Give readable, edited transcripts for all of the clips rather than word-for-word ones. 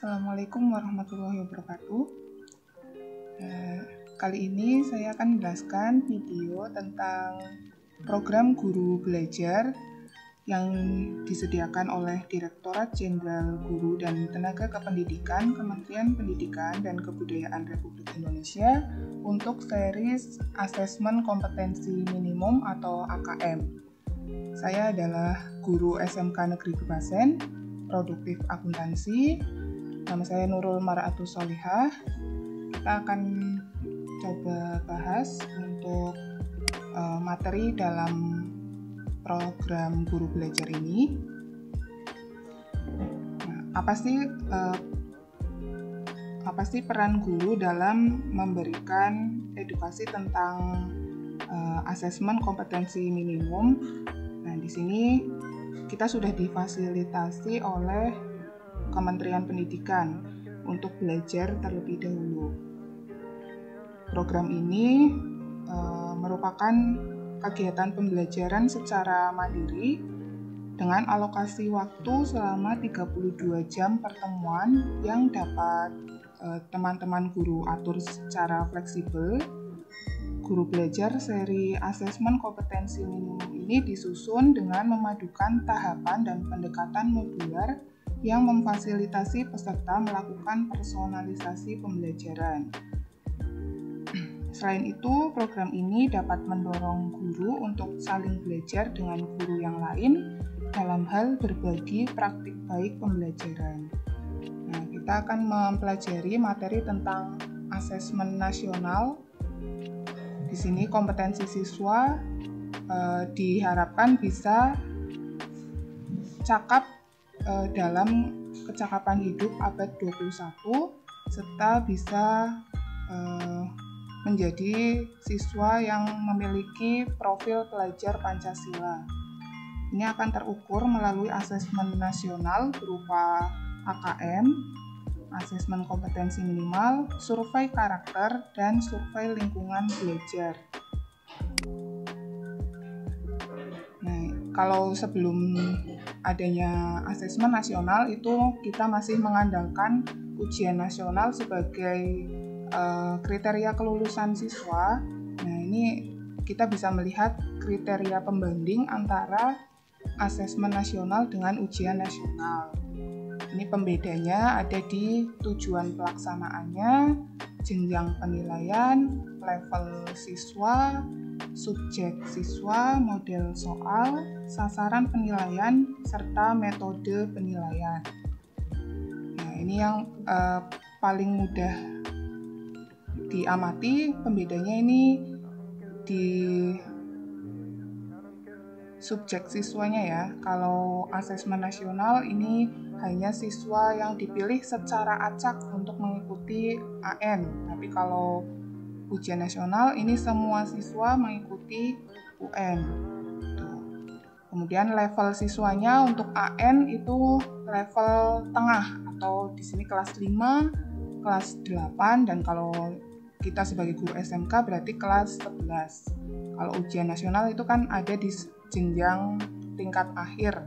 Assalamualaikum warahmatullahi wabarakatuh. Kali ini saya akan menjelaskan video tentang program guru belajar yang disediakan oleh Direktorat Jenderal Guru dan Tenaga Kependidikan Kementerian Pendidikan dan Kebudayaan Republik Indonesia untuk series Asesmen Kompetensi Minimum atau AKM. Saya adalah guru SMK Negeri Gebasen, Produktif Akuntansi. Nama saya Nurul Mar'atus Solihah. Kita akan coba bahas untuk materi dalam program guru belajar ini. Nah, apa sih peran guru dalam memberikan edukasi tentang asesmen kompetensi minimum? Nah, di sini kita sudah difasilitasi oleh Kementerian Pendidikan untuk belajar terlebih dahulu. Program ini merupakan kegiatan pembelajaran secara mandiri dengan alokasi waktu selama 32 jam pertemuan yang dapat teman-teman guru atur secara fleksibel. Guru belajar seri asesmen kompetensi minimum ini disusun dengan memadukan tahapan dan pendekatan modular yang memfasilitasi peserta melakukan personalisasi pembelajaran. Selain itu, program ini dapat mendorong guru untuk saling belajar dengan guru yang lain dalam hal berbagi praktik baik pembelajaran. Nah, kita akan mempelajari materi tentang asesmen nasional. Di sini kompetensi siswa diharapkan bisa cakap dalam kecakapan hidup abad 21 serta bisa menjadi siswa yang memiliki profil pelajar Pancasila. Ini akan terukur melalui asesmen nasional berupa AKM, asesmen kompetensi minimal, survei karakter, dan survei lingkungan belajar. Nah, kalau sebelum adanya asesmen nasional itu kita masih mengandalkan ujian nasional sebagai kriteria kelulusan siswa. Nah, ini kita bisa melihat kriteria pembanding antara asesmen nasional dengan ujian nasional. Ini pembedanya ada di tujuan pelaksanaannya, jenjang penilaian, level siswa, subjek siswa, model soal, sasaran penilaian, serta metode penilaian. Nah, ini yang paling mudah diamati, pembedanya ini di subjek siswanya ya. Kalau asesmen nasional ini hanya siswa yang dipilih secara acak untuk mengikuti AN. Tapi kalau ujian nasional ini semua siswa mengikuti UN. Kemudian level siswanya untuk AN itu level tengah atau di sini kelas 5, kelas 8, dan kalau kita sebagai guru SMK berarti kelas 11. Kalau ujian nasional itu kan ada di jenjang tingkat akhir.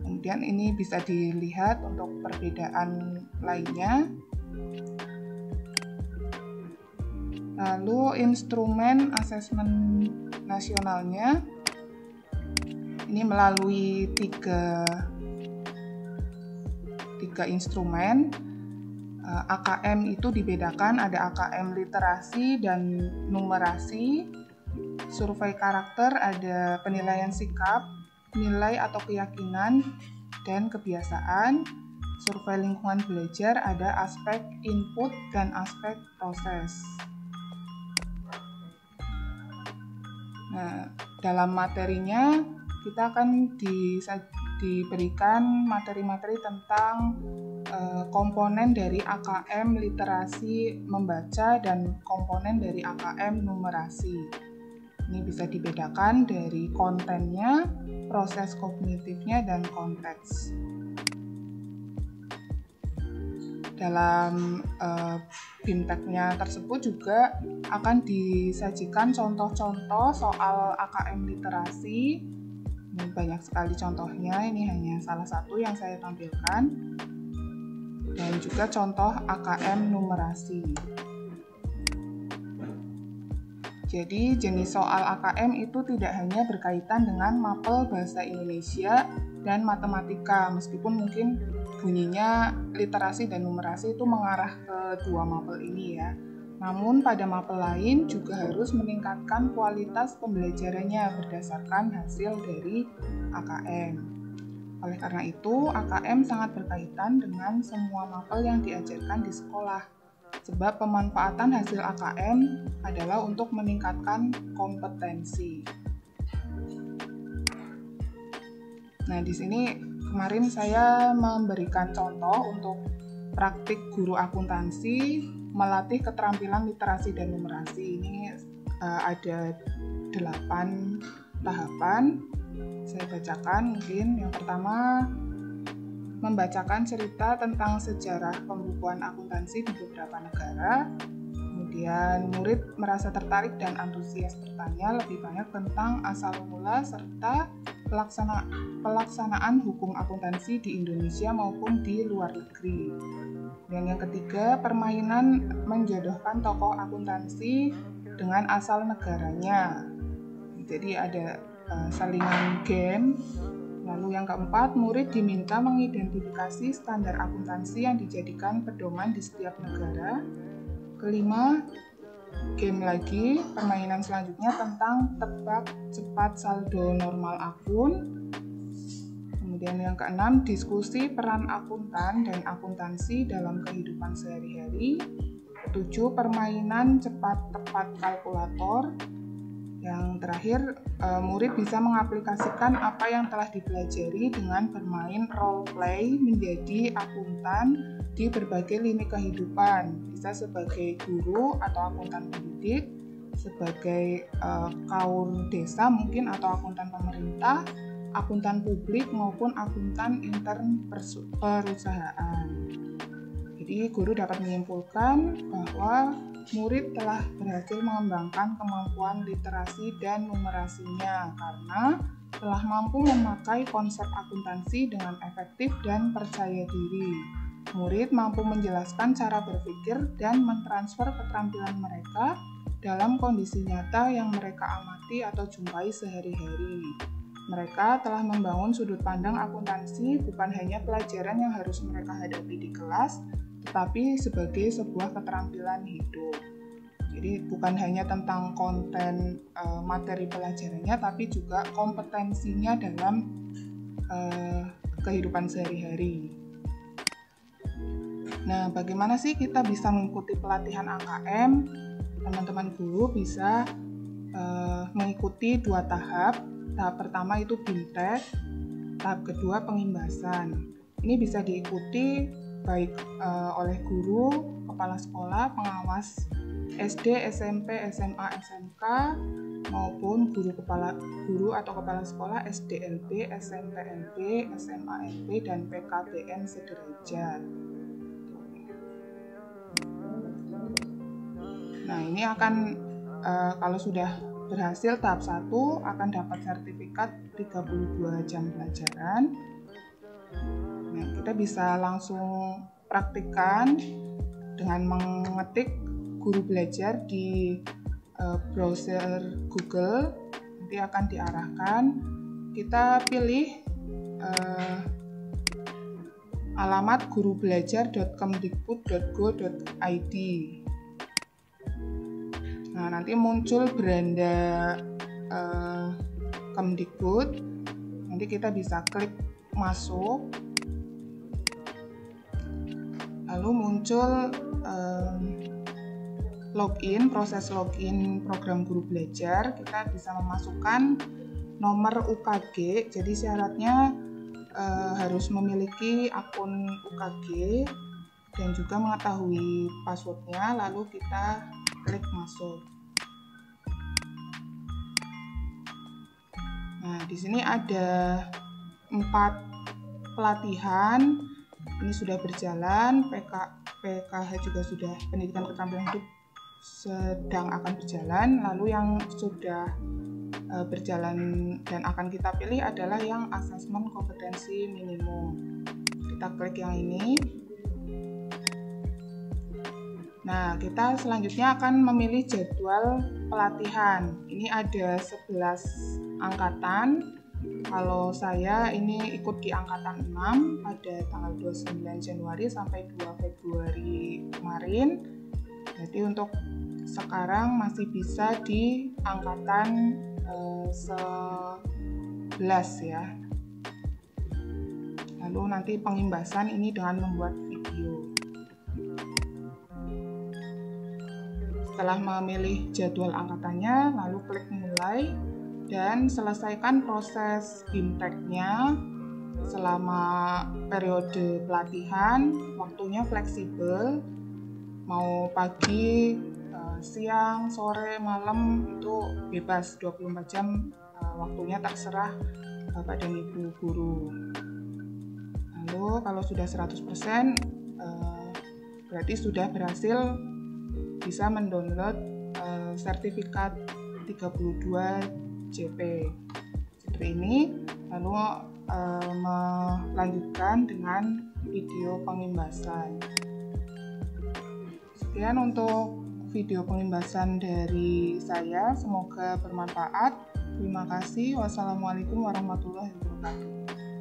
Kemudian ini bisa dilihat untuk perbedaan lainnya. Lalu instrumen asesmen nasionalnya ini melalui tiga instrumen. AKM itu dibedakan, ada AKM literasi dan numerasi. Survei karakter ada penilaian sikap, nilai atau keyakinan, dan kebiasaan. Survei lingkungan belajar ada aspek input dan aspek proses. Nah, dalam materinya kita akan diberikan materi-materi tentang komponen dari AKM literasi membaca dan komponen dari AKM numerasi. Ini bisa dibedakan dari kontennya, proses kognitifnya, dan konteks. Dalam BIMTEK-nya tersebut juga akan disajikan contoh-contoh soal AKM literasi. Ini banyak sekali contohnya, ini hanya salah satu yang saya tampilkan. dan juga contoh AKM numerasi. Jadi jenis soal AKM itu tidak hanya berkaitan dengan mapel bahasa Indonesia dan matematika, meskipun mungkin bunyinya literasi dan numerasi itu mengarah ke dua mapel ini ya. Namun pada mapel lain juga harus meningkatkan kualitas pembelajarannya berdasarkan hasil dari AKM. Oleh karena itu, AKM sangat berkaitan dengan semua mapel yang diajarkan di sekolah. Sebab pemanfaatan hasil AKM adalah untuk meningkatkan kompetensi. Nah, di sini kemarin saya memberikan contoh untuk praktik guru akuntansi melatih keterampilan literasi dan numerasi. Ini ada 8 tahapan. Saya bacakan mungkin. Yang pertama, membacakan cerita tentang sejarah pembukuan akuntansi di beberapa negara. Kemudian murid merasa tertarik dan antusias bertanya lebih banyak tentang asal mula serta pelaksanaan hukum akuntansi di Indonesia maupun di luar negeri. Dan yang ketiga, permainan menjodohkan tokoh akuntansi dengan asal negaranya. Jadi ada salingan game. Lalu yang keempat, murid diminta mengidentifikasi standar akuntansi yang dijadikan pedoman di setiap negara. Kelima, game lagi, permainan selanjutnya tentang tebak cepat saldo normal akun. Kemudian yang keenam, diskusi peran akuntan dan akuntansi dalam kehidupan sehari-hari. Ketujuh, permainan cepat tepat kalkulator. Yang terakhir, murid bisa mengaplikasikan apa yang telah dipelajari dengan bermain role play menjadi akuntan di berbagai lini kehidupan. Bisa sebagai guru atau akuntan pendidik, sebagai kaur desa mungkin atau akuntan pemerintah, akuntan publik maupun akuntan intern perusahaan. Jadi guru dapat menyimpulkan bahwa murid telah berhasil mengembangkan kemampuan literasi dan numerasinya karena telah mampu memakai konsep akuntansi dengan efektif dan percaya diri. Murid mampu menjelaskan cara berpikir dan mentransfer keterampilan mereka dalam kondisi nyata yang mereka amati atau jumpai sehari-hari. Mereka telah membangun sudut pandang akuntansi bukan hanya pelajaran yang harus mereka hadapi di kelas, tetapi sebagai sebuah keterampilan hidup. Jadi bukan hanya tentang konten materi pelajarannya, tapi juga kompetensinya dalam kehidupan sehari-hari. Nah, bagaimana sih kita bisa mengikuti pelatihan AKM? Teman-teman guru bisa mengikuti 2 tahap. Tahap pertama itu BIMTEK, tahap kedua pengimbasan. Ini bisa diikuti baik oleh guru, kepala sekolah, pengawas SD, SMP, SMA, SMK, maupun guru atau kepala sekolah SDLB, SMPLB, SMALB, dan PKBM sederajat. Nah, ini akan kalau sudah berhasil tahap 1 akan dapat sertifikat 32 jam pelajaran. Nah, kita bisa langsung praktikkan dengan mengetik guru belajar di browser Google. Nanti akan diarahkan. Kita pilih alamat gurubelajar.kemdikbud.go.id. Nah, nanti muncul beranda Kemdikbud. Nanti kita bisa klik masuk. Lalu muncul login, proses login program guru belajar. Kita bisa memasukkan nomor UKG. Jadi syaratnya harus memiliki akun UKG dan juga mengetahui passwordnya. Lalu kita klik masuk. Nah, di sini ada 4 pelatihan. Ini sudah berjalan, PKH juga sudah, pendidikan keterampilan hidup sedang akan berjalan. Lalu yang sudah berjalan dan akan kita pilih adalah yang asesmen kompetensi minimum. Kita klik yang ini. Nah, kita selanjutnya akan memilih jadwal pelatihan. Ini ada 11 angkatan. Kalau saya ini ikut di angkatan 6 pada tanggal 29 Januari sampai 2 Februari kemarin. Jadi untuk sekarang masih bisa di angkatan 11 ya. Lalu nanti pengimbasan ini dengan membuat video. Setelah memilih jadwal angkatannya, lalu klik mulai dan selesaikan proses BIMTEK-nya selama periode pelatihan. Waktunya fleksibel, mau pagi, siang, sore, malam itu bebas, 24 jam waktunya terserah Bapak dan Ibu guru. Lalu kalau sudah 100% berarti sudah berhasil bisa mendownload sertifikat 32 JP seperti ini. Lalu melanjutkan dengan video pengimbasan. Sekian untuk video pengimbasan dari saya, semoga bermanfaat. Terima kasih. Wassalamualaikum warahmatullahi wabarakatuh.